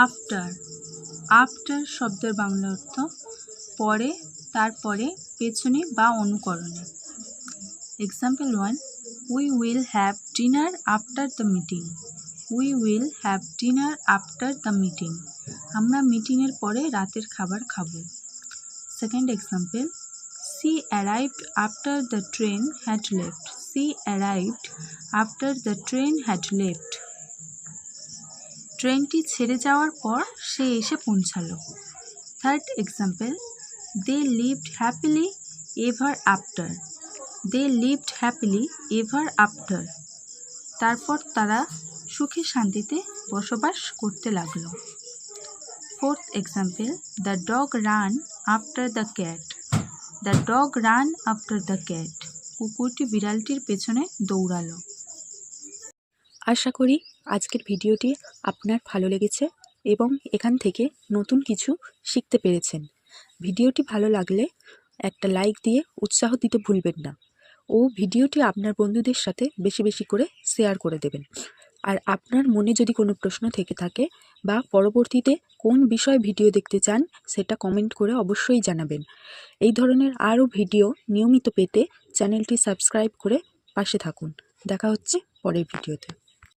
After. After শব্দের বাংলা অর্থ পরে, তারপরে, পেছনে বা অনুকরণে। Example 1, we will have dinner after the meeting. We will have dinner after the meeting. আমরা মিটিংয়ের পরে রাতের খাবার খাবো। Second example, she arrived after the train had left. She arrived after the train had left. ট্রেনটি ছেড়ে যাওয়ার পর সে এসে পৌঁছালো। Third example, they lived happily ever after. They lived happily ever after. তারপর তারা সুখে শান্তিতে বসবাস করতে লাগলো। Fourth example, the dog ran after the cat. The dog ran after the cat. কুকুরটি বিড়ালটির পেছনে দৌড়ালো। আশা করি আজকের ভিডিওটি আপনার ভালো লেগেছে এবং এখান থেকে নতুন কিছু শিখতে পেরেছেন। ভিডিওটি ভালো লাগলে একটা লাইক দিয়ে উৎসাহ দিতে ভুলবেন না ও ভিডিওটি আপনার বন্ধুদের সাথে বেশি বেশি করে শেয়ার করে দেবেন। আর আপনার মনে যদি কোনো প্রশ্ন থেকে থাকে বা পরবর্তীতে কোন বিষয়ে ভিডিও দেখতে চান সেটা কমেন্ট করে অবশ্যই জানাবেন। এই ধরনের আরও ভিডিও নিয়মিত পেতে চ্যানেলটি সাবস্ক্রাইব করে পাশে থাকুন। দেখা হচ্ছে পরের ভিডিওতে।